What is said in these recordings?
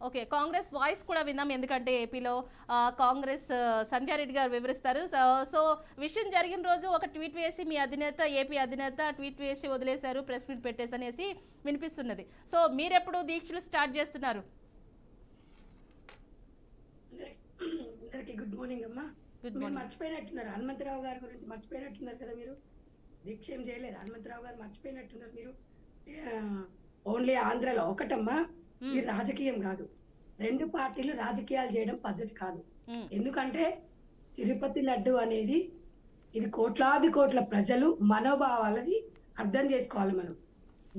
Okay, Congress voice కూడా విందాం. ఎందుకంటే ఏపీలో కాంగ్రెస్ సంధ్యారెడ్డి గారు వివరిస్తారు. సో విషయం జరిగిన రోజు ఒక ట్వీట్ వేసి మీ అధినేత, ఏపీ అధినేత ట్వీట్ వేసి వదిలేశారు, ప్రెస్ మీట్ పెట్టేసి అనేసి వినిపిస్తున్నది. సో మీరెప్పుడు దీక్షలు స్టార్ట్ చేస్తున్నారు? అందరికి గుడ్ మార్నింగ్ అమ్మా. మీరు మర్చిపోయినట్టున్నారు హనుమంతరావు గారి గురించి, మర్చిపోయినట్టున్నారు కదా. మీరు దీక్ష ఏం చేయలేదు. హనుమంతరావు గారు మర్చిపోయినట్టున్నారు మీరు. ఓన్లీ ఆంధ్రలో ఒకటమ్మా, ఇది రాజకీయం కాదు. రెండు పార్టీలు రాజకీయాలు చేయడం పద్ధతి కాదు. ఎందుకంటే తిరుపతి లడ్డు అనేది ఇది కోట్లాది కోట్ల ప్రజలు మనోభావాలది అర్థం చేసుకోవాలి మనం.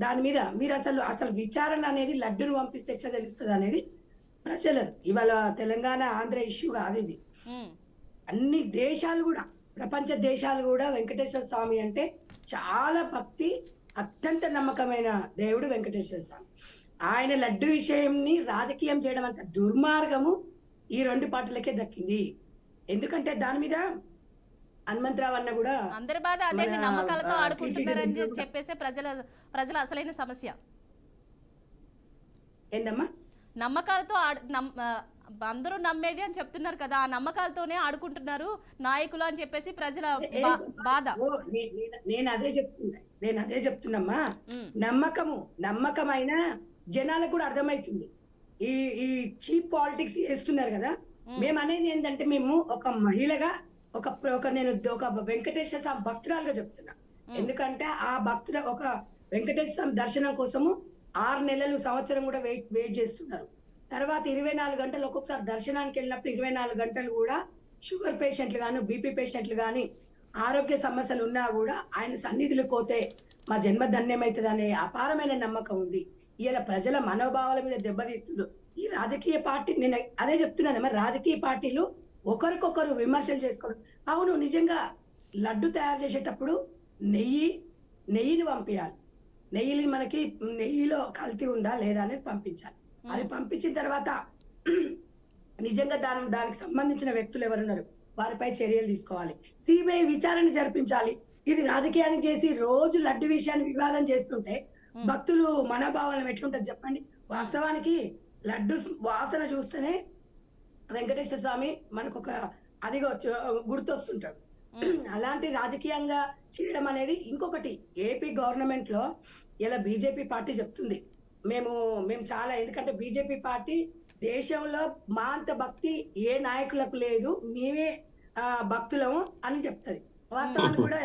దాని మీద మీరు అసలు విచారణ అనేది లడ్డును పంపిస్తే ఎట్లా తెలుస్తుంది అనేది ప్రజలు ఇవాళ తెలంగాణ ఆంధ్ర ఇష్యూ కాదు ఇది. అన్ని దేశాలు కూడా, ప్రపంచ దేశాలు కూడా వెంకటేశ్వర స్వామి అంటే చాలా భక్తి, అత్యంత నమ్మకమైన దేవుడు వెంకటేశ్వర స్వామి. ఆయన లడ్డు విషయంని రాజకీయం చేయడం అంత దుర్మార్గము ఈ రెండు పార్టీలకే దక్కింది. ఎందుకంటే దాని మీద హనుమంతరావు అన్న కూడా అందరి బాధ అదే, నమ్మకాలతో ఆడుకుంటున్నారని చెప్పేసి ప్రజల అసలైన సమస్య ఏందమ్మా, నమ్మకాలతో అందరూ నమ్మేది అని చెప్తున్నారు కదా, ఆ నమ్మకాలతోనే ఆడుకుంటున్నారు నాయకులు అని చెప్పేసి ప్రజల బాధ. నేను అదే చెప్తున్నమ్మా. నమ్మకమైన జనాలకు కూడా అర్థమవుతుంది. ఈ చీప్ పాలిటిక్స్ చేస్తున్నారు కదా. మేము అనేది ఏంటంటే, మేము ఒక మహిళగా నేను ఒక వెంకటేశ్వర స్వామి భక్తురాలుగా చెప్తున్నా. ఎందుకంటే ఆ భక్తుల ఒక వెంకటేశ్వర స్వామి దర్శనం కోసము 6 నెలలు, సంవత్సరం కూడా వెయిట్ చేస్తున్నారు. తర్వాత 24 గంటలు, ఒక్కొక్కసారి దర్శనానికి వెళ్ళినప్పుడు 24 గంటలు కూడా షుగర్ పేషెంట్లు కానీ, బీపీ పేషెంట్లు కానీ, ఆరోగ్య సమస్యలు ఉన్నా కూడా ఆయన సన్నిధికి పోతే మా జన్మ ధన్యమవుతుంది అనే అపారమైన నమ్మకం ఉంది. ఇలా ప్రజల మనోభావాల మీద దెబ్బతీస్తున్నారు ఈ రాజకీయ పార్టీ. నేను అదే చెప్తున్నాను, మరి రాజకీయ పార్టీలు ఒకరికొకరు విమర్శలు చేసుకోవడం. అవును, నిజంగా లడ్డు తయారు చేసేటప్పుడు నెయ్యిని పంపించాలి. మనకి నెయ్యిలో కల్తీ ఉందా లేదా అనేది పంపించాలి. అది పంపించిన తర్వాత నిజంగా దానికి సంబంధించిన వ్యక్తులు ఎవరున్నారు వారిపై చర్యలు తీసుకోవాలి. సిబిఐ విచారణ జరిపించాలి. ఇది రాజకీయానికి చేసి రోజు లడ్డు విషయాన్ని వివాదం చేస్తుంటే భక్తులు మనోభావాలు ఎట్లుంటుంది చెప్పండి. వాస్తవానికి లడ్డు వాసన చూస్తేనే వెంకటేశ్వర స్వామి మనకు ఒక అదిగా గుర్తొస్తుంటాడు. అలాంటి రాజకీయంగా చేయడం అనేది ఇంకొకటి. ఏపీ గవర్నమెంట్ లో ఇలా బీజేపీ పార్టీ చెప్తుంది మేము చాలా, ఎందుకంటే బీజేపీ పార్టీ దేశంలో మా అంత భక్తి ఏ నాయకులకు లేదు, మేమే భక్తులము అని చెప్తుంది. వాస్తవానికి కూడా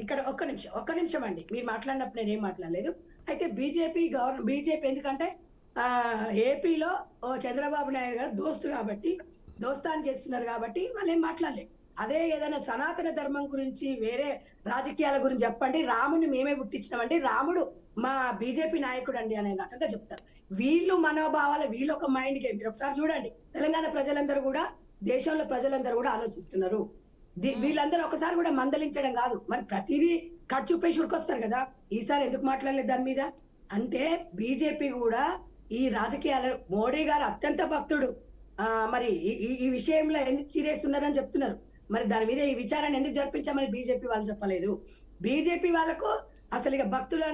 ఇక్కడ ఒక్క నిమిషం అండి, మీరు మాట్లాడినప్పుడు నేనేం మాట్లాడలేదు. అయితే బీజేపీ ఎందుకంటే ఏపీలో చంద్రబాబు నాయుడు గారు దోస్తాన్ని చేస్తున్నారు కాబట్టి వాళ్ళు ఏం మాట్లాడలేదు. అదే ఏదైనా సనాతన ధర్మం గురించి, వేరే రాజకీయాల గురించి చెప్పండి, రాముడిని మేమే పుట్టించినామండి, రాముడు మా బీజేపీ నాయకుడు అండి అనే రకంగా చెప్తారు. వీళ్ళు మనోభావాలు, వీళ్ళు ఒక మైండ్ గేమ్. మీరు ఒకసారి చూడండి, తెలంగాణ ప్రజలందరూ కూడా, దేశంలో ప్రజలందరూ కూడా ఆలోచిస్తున్నారు. వీళ్ళందరూ ఒకసారి కూడా మందలించడం కాదు, మరి ప్రతిదీ కట్ చూపేసి ఉరికొస్తారు కదా. ఈసారి ఎందుకు మాట్లాడలేదు దాని మీద అంటే, బీజేపీ కూడా ఈ రాజకీయాలు, మోడీ గారు అత్యంత భక్తుడు, మరి ఈ విషయంలో ఎందుకు సీరియస్ ఉన్నారని చెప్తున్నారు. మరి దాని మీద ఈ విచారణ ఎందుకు జరిపించామని బీజేపీ వాళ్ళు చెప్పలేదు. బీజేపీ వాళ్ళకు అసలు ఇక భక్తులు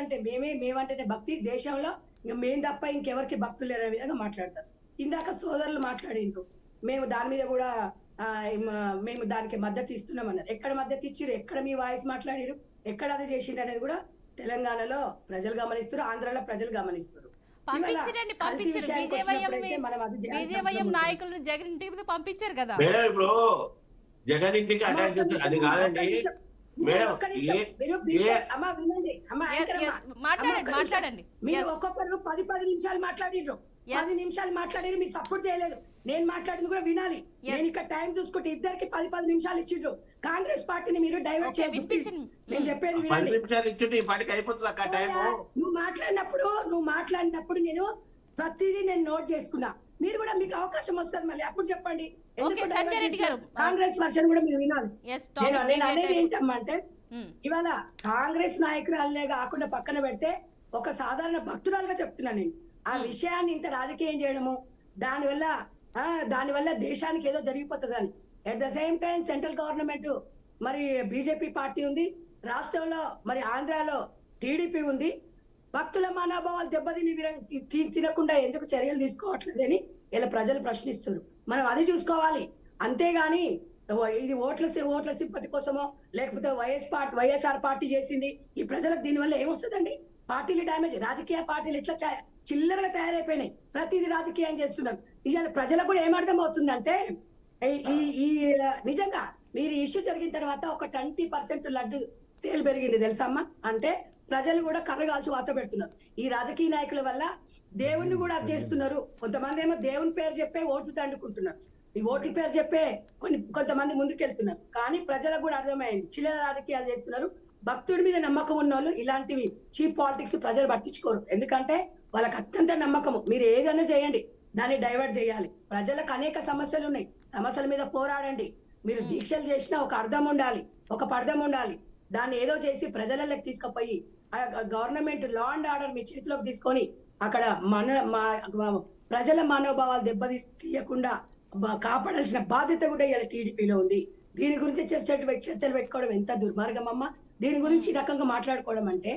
అంటే మేమంటేనే భక్తి, దేశంలో ఇంకా మేము తప్ప ఇంకెవరికి భక్తులు లేరనే విధంగా మాట్లాడతారు. ఇందాక సోదరులు మాట్లాడిండ్రు, మేము దాని మీద కూడా మేము దానికి మద్దతు ఇస్తున్నామన్నారు. ఎక్కడ మద్దతు ఇచ్చిరు, ఎక్కడ మీ వాయిస్ మాట్లాడిరు, ఎక్కడ అది చేసిండ్రు అనేది కూడా తెలంగాణలో ప్రజలు గమనిస్తారు, ఆంధ్రాలో ప్రజలు గమనిస్తారు. నాయకులను జగన్ ఇంటికి పంపించారు కదా. ఇప్పుడు జగన్ ఇంటికి అటాక్ చేస్తారు, అది కాదండి. మాట్లాడండి. మీరు ఒక్కొక్కరు 10 నిమిషాలు మాట్లాడిర్రు, 10 నిమిషాలు మాట్లాడిరు, మీరు సపోర్ట్ చేయలేదు. నేను మాట్లాడింది కూడా వినాలి. నేను ఇక్కడ టైం చూసుకుంటే ఇద్దరికి 10 నిమిషాలు ఇచ్చిండ్రు. కాంగ్రెస్ పార్టీని మీరు డైవర్ట్ చేయదు. నేను చెప్పేది వినండి. నువ్వు మాట్లాడినప్పుడు నేను ప్రతిదీ నోట్ చేసుకున్నా. మీరు కూడా, మీకు అవకాశం వస్తుంది మళ్ళీ అప్పుడు చెప్పండి. కాంగ్రెస్ వర్షన్ కూడా మీరు వినాలి. నేను అనేది ఏంటమ్మా అంటే, ఇవాళ కాంగ్రెస్ నాయకురాలనే కాకుండా పక్కన పెడితే ఒక సాధారణ భక్తురాలుగా చెప్తున్నా నేను. ఆ విషయాన్ని ఇంత రాజకీయం చేయడము, దానివల్ల దేశానికి ఏదో జరిగిపోతుంది అని. At the same time central government మరి బీజేపీ పార్టీ ఉంది, రాష్ట్రంలో మరి ఆంధ్రాలో టీడీపీ ఉంది. భక్తుల మనోభావాలు దెబ్బతిని తినకుండా ఎందుకు చర్యలు తీసుకోవట్లేదని ఇలా ప్రజలు ప్రశ్నిస్తారు. మనం అది చూసుకోవాలి. అంతేగాని ఇది ఓట్ల సింపతి కోసమో లేకపోతే వైఎస్ఆర్ పార్టీ చేసింది ఈ ప్రజలకు దీనివల్ల ఏమొస్తుందండి? పార్టీలు డ్యామేజ్, రాజకీయ పార్టీలు ఇట్లా చిల్లరగా తయారైపోయినాయి. ప్రతిదీ రాజకీయం చేస్తున్నారు. ఇవాళ ప్రజలకు కూడా ఏమర్థం అవుతుందంటే ఈ నిజంగా మీరు ఇష్యూ జరిగిన తర్వాత ఒక 20% లడ్డు సేల్ పెరిగింది తెలుసమ్మా. అంటే ప్రజలు కూడా కర్రగాల్చి వాత పెడుతున్నారు. ఈ రాజకీయ నాయకుల వల్ల దేవుణ్ణి కూడా అది చేస్తున్నారు. కొంతమంది ఏమో దేవుని పేరు చెప్పే ఓట్లు దండుకుంటున్నారు. ఈ ఓట్ల పేరు చెప్పే కొంతమంది ముందుకెళ్తున్నారు. కానీ ప్రజలకు కూడా అర్థమైంది చిల్లర రాజకీయాలు చేస్తున్నారు. భక్తుడి మీద నమ్మకం ఉన్న వాళ్ళు ఇలాంటివి చీప్ పాలిటిక్స్ ప్రజలు పట్టించుకోరు. ఎందుకంటే వాళ్ళకి అత్యంత నమ్మకము. మీరు ఏదైనా చేయండి, దాన్ని డైవర్ట్ చేయాలి. ప్రజలకు అనేక సమస్యలు ఉన్నాయి. సమస్యల మీద పోరాడండి. మీరు దీక్షలు చేసినా ఒక అర్థం ఉండాలి, ఒక పర్థం ఉండాలి. దాన్ని ఏదో చేసి ప్రజలలోకి తీసుకుపోయి గవర్నమెంట్ లా అండ్ ఆర్డర్ మీ చేతిలోకి తీసుకొని అక్కడ ప్రజల మనోభావాలు తీయకుండా కాపాడాల్సిన బాధ్యత కూడా ఇలా టీడీపీలో ఉంది. దీని గురించి చర్చలు పెట్టుకోవడం ఎంత దుర్మార్గం అమ్మా. దీని గురించి ఈ రకంగా మాట్లాడుకోవడం అంటే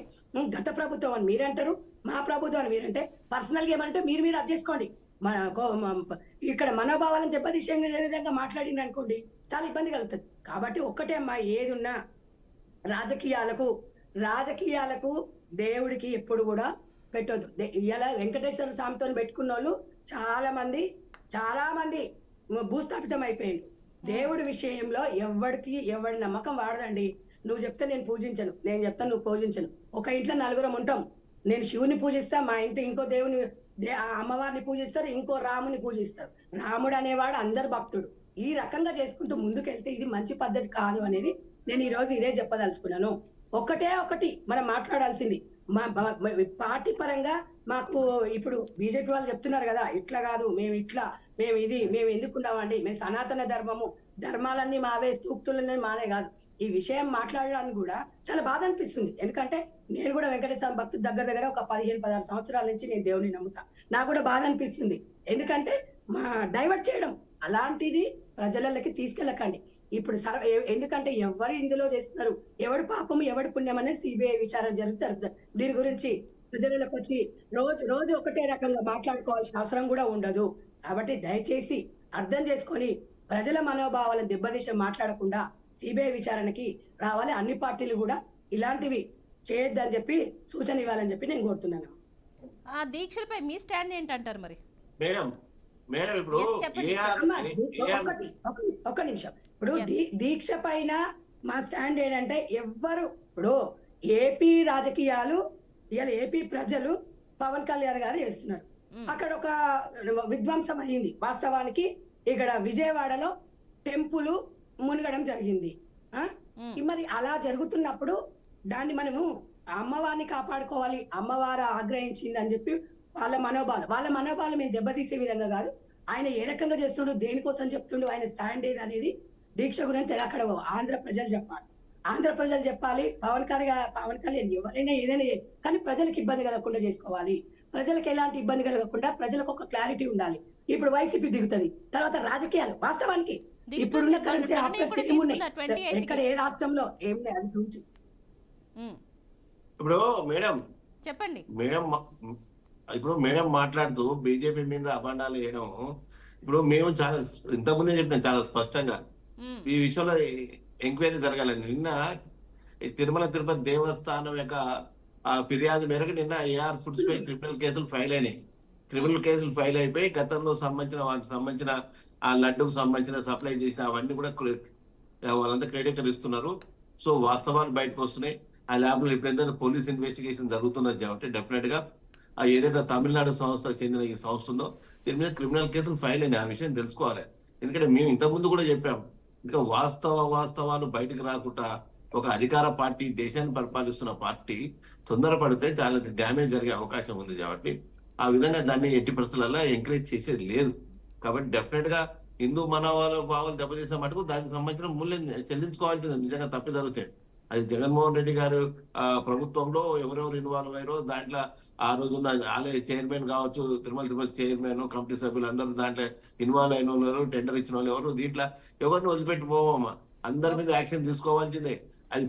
గత ప్రభుత్వం అని మీరంటారు, మా ప్రభుత్వం అని మీరంటే, పర్సనల్ గా ఏమంటే మీరు అది చేసుకోండి. ఇక్కడ మనోభావాలను దెబ్బతీసే విధంగా మాట్లాడింది అనుకోండి, చాలా ఇబ్బంది కలుగుతుంది. కాబట్టి ఒక్కటే అమ్మా, ఏది ఉన్నా రాజకీయాలకు దేవుడికి ఎప్పుడు కూడా పెట్టొద్దు. ఇలా వెంకటేశ్వర స్వామితో పెట్టుకున్న వాళ్ళు చాలా మంది భూస్థాపితం అయిపోయింది. దేవుడి విషయంలో ఎవడి నమ్మకం వాడదండి. నువ్వు చెప్తే నేను పూజించను, నేను చెప్తాను నువ్వు పూజించను. ఒక ఇంట్లో 4 ఉంటాం. నేను శివుని పూజిస్తా, మా ఇంటి ఇంకో దేవుని అమ్మవారిని పూజిస్తారు, ఇంకో రాముని పూజిస్తారు. రాముడు అనేవాడు అందరు భక్తుడు. ఈ రకంగా చేసుకుంటూ ముందుకెళ్తే ఇది మంచి పద్ధతి కాదు అనేది నేను ఈ రోజు ఇదే చెప్పదలుచుకున్నాను. ఒకటి మనం మాట్లాడాల్సింది పార్టీ పరంగా మాకు ఇప్పుడు బీజేపీ వాళ్ళు చెప్తున్నారు కదా, ఇట్లా కాదు, మేము ఎందుకున్నామండి, మేము సనాతన ధర్మాలన్నీ మావే, సూక్తులన్నీ మానే కాదు. ఈ విషయం మాట్లాడడానికి కూడా చాలా బాధ అనిపిస్తుంది. ఎందుకంటే నేను కూడా వెంకటేశ్వర భక్తు దగ్గర ఒక 15-16 సంవత్సరాల నుంచి నేను దేవుని నమ్ముతా. నాకు కూడా బాధ అనిపిస్తుంది. ఎందుకంటే డైవర్ట్ చేయడం అలాంటిది ప్రజలకి తీసుకెళ్ళకండి. ఇప్పుడు ఎందుకంటే ఎవరు ఇందులో చేస్తున్నారు, ఎవడు పాపము ఎవడు పుణ్యం అనేది సిబిఐ విచారణ జరుగుతారు. దీని గురించి ప్రజలకు వచ్చి రోజు ఒకటే రకంగా మాట్లాడుకోవాల్సిన అవసరం కూడా ఉండదు. కాబట్టి దయచేసి అర్థం చేసుకొని ప్రజల మనోభావాలను దెబ్బతీసి మాట్లాడకుండా సిబిఐ విచారణకి రావాలి. అన్ని పార్టీలు కూడా ఇలాంటివి చేయొద్దని చెప్పి సూచన ఇవ్వాలని చెప్పి నేను కోరుతున్నాను. ఆ దీక్షలపై మీ స్టాండ్ ఏంటంటారు మరి? మేడం ఇప్పుడు ఒక నిమిషం. ఇప్పుడు దీక్ష పైన మా స్టాండ్ ఏంటంటే ఇప్పుడు ఏపీ రాజకీయాలు ఇవాళ ఏపీ ప్రజలు పవన్ కళ్యాణ్ గారు చేస్తున్నారు. అక్కడ ఒక విధ్వంసం అయ్యింది. వాస్తవానికి ఇక్కడ విజయవాడలో టెంపుల్ మునగడం జరిగింది. మరి అలా జరుగుతున్నప్పుడు దాన్ని మనము అమ్మవారిని కాపాడుకోవాలి, అమ్మవారు ఆగ్రహించింది అని చెప్పి వాళ్ళ మనోభావాలు మేము దెబ్బతీసే విధంగా కాదు. ఆయన ఏ రకంగా చేస్తుండో, దేనికోసం చెప్తుండో, ఆయన స్టాండ్ ఏది అనేది దీక్ష గురించి అక్కడ ఆంధ్ర ప్రజలు చెప్పాలి. పవన్ కళ్యాణ్ ఎవరైనా ఏదైనా, కానీ ప్రజలకు ఇబ్బంది కలగకుండా చేసుకోవాలి. ప్రజలకు ఎలాంటి ఇబ్బంది కలగకుండా ప్రజలకు ఒక క్లారిటీ ఉండాలి. ఇప్పుడు వైసీపీ దిగుతుంది, తర్వాత రాజకీయాలు వాస్తవానికి ఇప్పుడున్న కరెన్సీ ఎక్కడ ఏ రాష్ట్రంలో ఏం లేదు. అది గురించి ఇప్పుడు చెప్పండి ఇప్పుడు మేడం మాట్లాడుతూ బీజేపీ మీద అభండాలు వేయడం, ఇప్పుడు మేము చాలా ఇంతకుముందే చెప్పినాం చాలా స్పష్టంగా ఈ విషయంలో ఎంక్వైరీ జరగాలని. నిన్న తిరుమల తిరుపతి దేవస్థానం యొక్క ఫిర్యాదు మేరకు నిన్న ఏఆర్ ఫుడ్స్ పై క్రిమినల్ కేసులు ఫైల్ అయిపోయి గతంలో సంబంధించిన ఆ లడ్డుకు సంబంధించిన సప్లై చేసిన అవన్నీ కూడా వాళ్ళంతా క్రెడిట్ ఇస్తున్నారు. సో వాస్తవాలు బయటకు వస్తున్నాయి. ఆ ల్యాబ్ లో ఇప్పుడు పోలీస్ ఇన్వెస్టిగేషన్ జరుగుతున్నది కాబట్టి డెఫినెట్ గా ఏదైతే తమిళనాడు సంస్థకు చెందిన ఈ సంస్థ ఉందో దీని మీద క్రిమినల్ కేసులు ఫైల్ అయినాయి. ఆ విషయం తెలుసుకోవాలి. ఎందుకంటే మేము ఇంతకుముందు కూడా చెప్పాం, ఇంకా వాస్తవాలు బయటకు రాకుండా ఒక అధికార పార్టీ, దేశాన్ని పరిపాలిస్తున్న పార్టీ తొందరపడితే చాలా డ్యామేజ్ జరిగే అవకాశం ఉంది. కాబట్టి ఆ విధంగా దాన్ని ఎట్టి పరిస్థితులలో ఎంకరేజ్ చేసేది లేదు. కాబట్టి డెఫినెట్ గా హిందూ మనోభావాలు దెబ్బతీసే మటుకు దానికి సంబంధించిన మూల్యం చెల్లించుకోవాల్సింది నిజంగా తప్పి జరుగుతాయి. అది జగన్మోహన్ రెడ్డి గారు ప్రభుత్వంలో ఎవరెవరు ఇన్వాల్వ్ అయ్యారో దాంట్లో ఆ రోజున్న ఆలయ చైర్మన్ కావచ్చు, తిరుమల తిరుపతి చైర్మన్, కమిటీ సభ్యులు అందరూ దాంట్లో ఇన్వాల్వ్ అయిన వాళ్ళు ఎవరు, టెండర్ ఇచ్చిన వాళ్ళు ఎవరు, దీంట్లో ఎవరిని వదిలిపెట్టిపోవమ్మా. అందరి మీద యాక్షన్ తీసుకోవాల్సిందే. అది